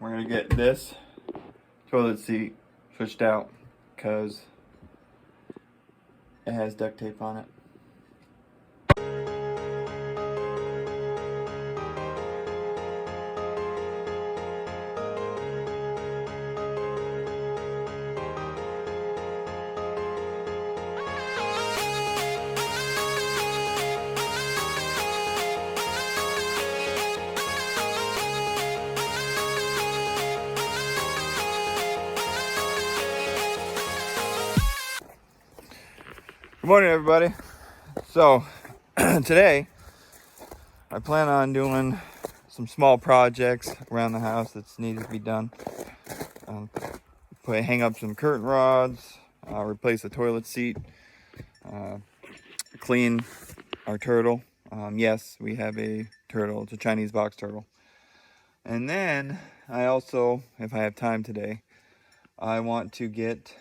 we're gonna get this toilet seat switched out because it has duct tape on it. Good morning, everybody. So today I plan on doing some small projects around the house that's needed to be done. Hang up some curtain rods, replace the toilet seat, clean our turtle. Yes, we have a turtle. It's a Chinese box turtle. And then I also, if I have time today, I want to get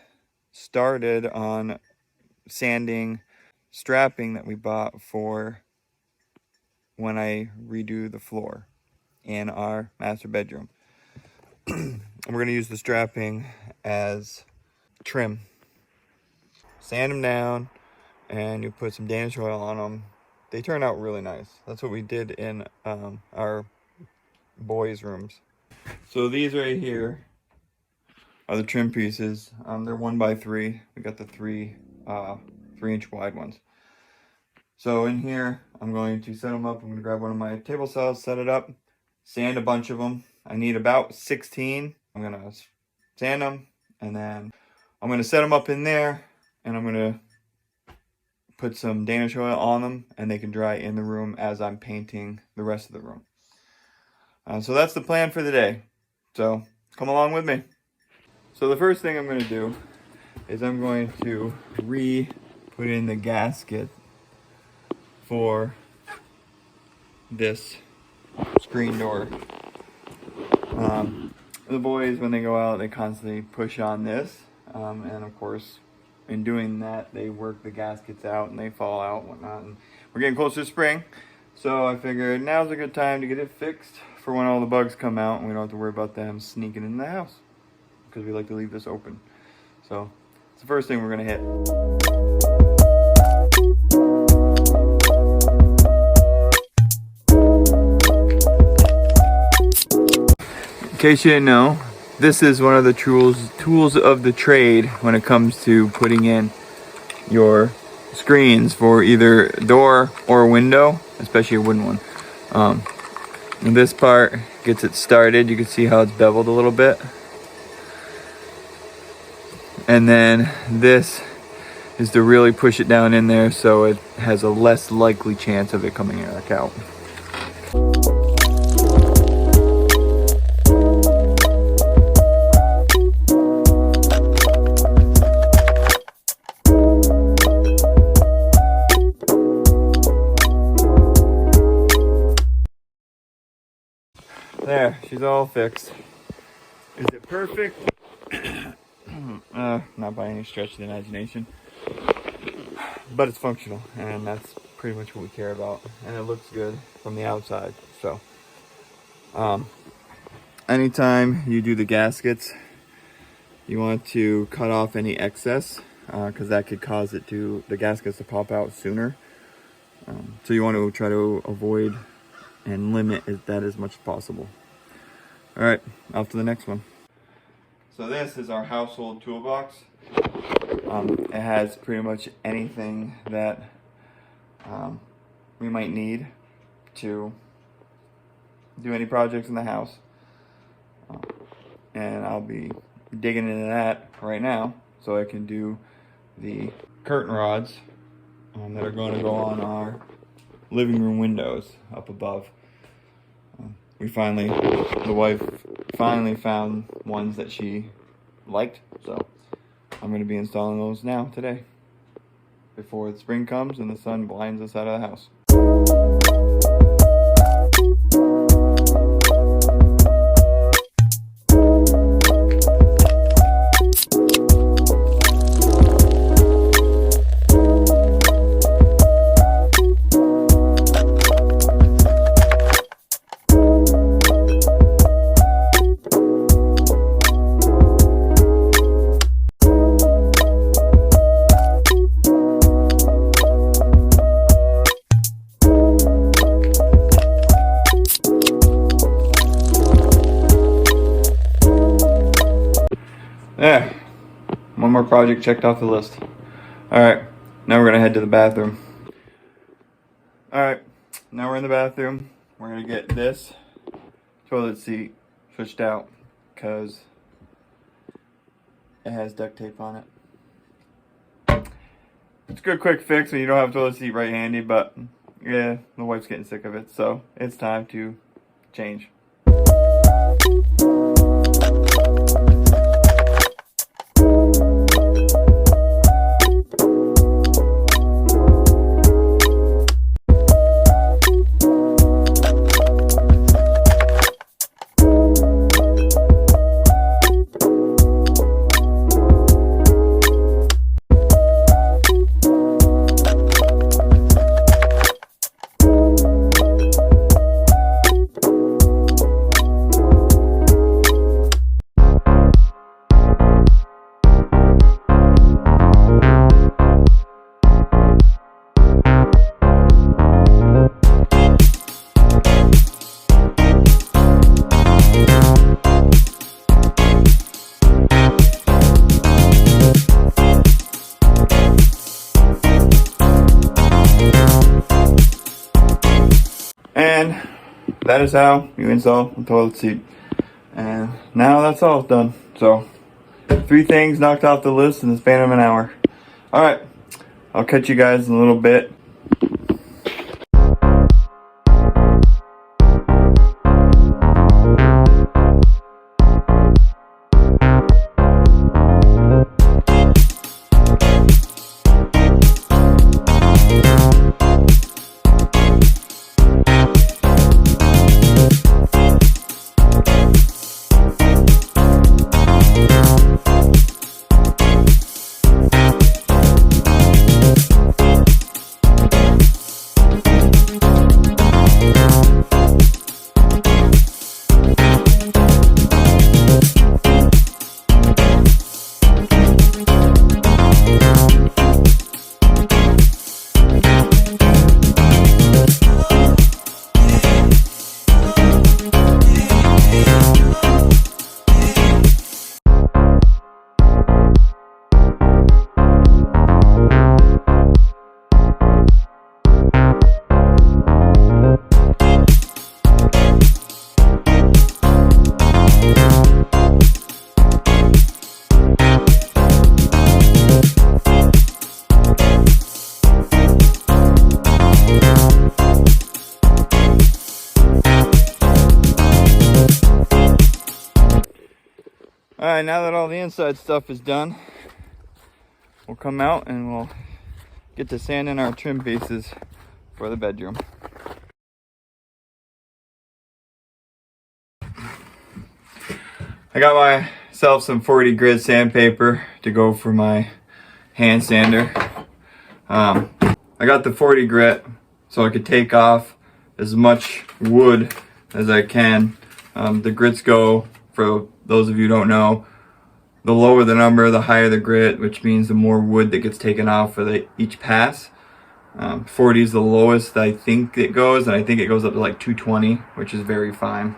started on sanding strapping that we bought for when I redo the floor in our master bedroom. We're going to use the strapping as trim. Sand them down and you put some Danish oil on them. They turn out really nice. That's what we did in our boys' rooms. So these right here are the trim pieces. They're 1x3. We got the 3-inch wide ones. So in here, I'm going to set them up. I'm going to grab one of my table saws, set it up, sand a bunch of them. I need about 16. I'm going to sand them, and then I'm going to set them up in there, and I'm going to put some Danish oil on them, and they can dry in the room as I'm painting the rest of the room. So that's the plan for the day. So come along with me. So the first thing I'm going to do is I'm going to put in the gasket for this screen door. The boys, when they go out, they constantly push on this, and of course in doing that they work the gaskets out and they fall out and whatnot, and we're getting closer to spring, so I figured now's a good time to get it fixed for when all the bugs come out and we don't have to worry about them sneaking in the house, because we like to leave this open. So it's the first thing we're going to hit. In case you didn't know, this is one of the tools of the trade when it comes to putting in your screens for either door or window, especially a wooden one. And this part gets it started. You can see how it's beveled a little bit. And then this is to really push it down in there so it has a less likely chance of it coming back out. There, she's all fixed. Is it perfect? Not by any stretch of the imagination. But it's functional, and that's pretty much what we care about. And it looks good from the outside. So, anytime you do the gaskets, you want to cut off any excess, because that could cause the gaskets to pop out sooner. So you want to try to avoid and limit that as much as possible. All right, off to the next one. So this is our household toolbox. It has pretty much anything that we might need to do any projects in the house. And I'll be digging into that right now so I can do the curtain rods that are going to go on our living room windows up above. The wife finally found ones that she liked, so I'm going to be installing those now today before the spring comes and the sun blinds us out of the house. Yeah, one more project checked off the list. Alright, now we're gonna head to the bathroom. Alright, now we're in the bathroom. We're gonna get this toilet seat switched out because it has duct tape on it. It's a good quick fix when you don't have a toilet seat right handy, but yeah, the wife's getting sick of it, so it's time to change. And that is how you install a toilet seat. And now that's all done. So 3 things knocked off the list in the span of an hour. Alright, I'll catch you guys in a little bit. Alright, now that all the inside stuff is done, we'll come out and we'll get to sanding our trim pieces for the bedroom. I got myself some 40 grit sandpaper to go for my hand sander. I got the 40 grit so I could take off as much wood as I can. The grits go, for those of you who don't know, the lower the number, the higher the grit, which means the more wood that gets taken off for each pass. 40 is the lowest I think it goes, and I think it goes up to like 220, which is very fine.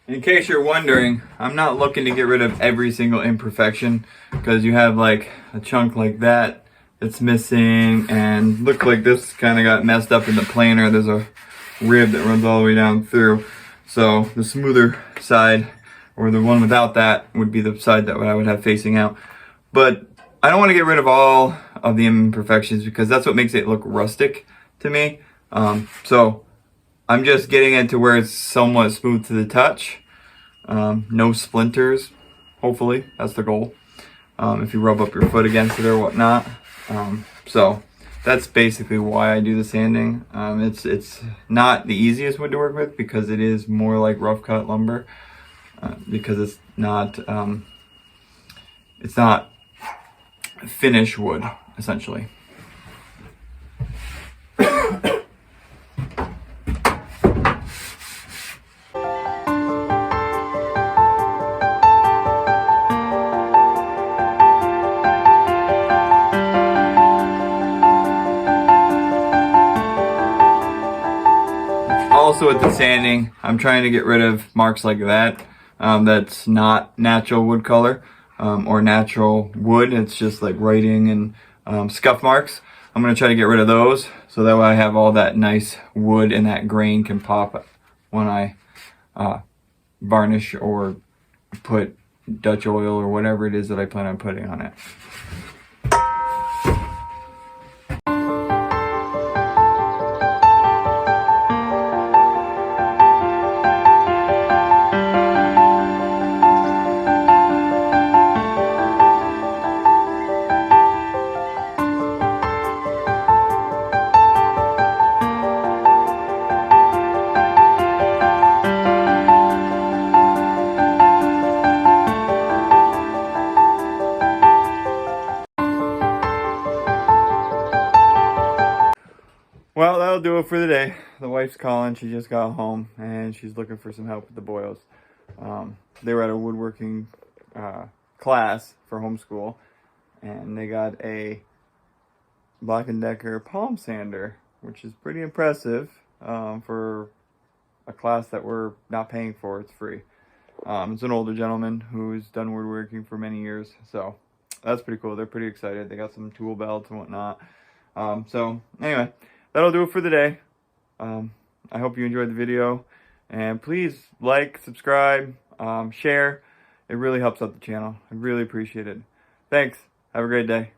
In case you're wondering, I'm not looking to get rid of every single imperfection, because you have like a chunk like that that's missing, and look like this kind of got messed up in the planer. There's a rib that runs all the way down through. So the smoother side, or the one without that, would be the side that I would have facing out. But I don't want to get rid of all of the imperfections because that's what makes it look rustic to me. So I'm just getting it to where it's somewhat smooth to the touch. No splinters, hopefully, that's the goal. If you rub up your foot against it or whatnot. So that's basically why I do the sanding. It's not the easiest wood to work with because it is more like rough cut lumber, because it's not finish wood, essentially. also with the sanding, I'm trying to get rid of marks like that. That's not natural wood color or natural wood. It's just like writing and scuff marks. I'm going to try to get rid of those so that way I have all that nice wood and that grain can pop when I varnish or put Dutch oil or whatever it is that I plan on putting on it. Well, that'll do it for the day. The wife's calling. She just got home and she's looking for some help with the boils. They were at a woodworking class for homeschool and they got a Black & Decker palm sander, which is pretty impressive for a class that we're not paying for. It's free. It's an older gentleman who's done woodworking for many years, so that's pretty cool. They're pretty excited. They got some tool belts and whatnot. So anyway, that'll do it for the day. I hope you enjoyed the video, and please like, subscribe, share. It really helps out the channel. I really appreciate it. Thanks. Have a great day.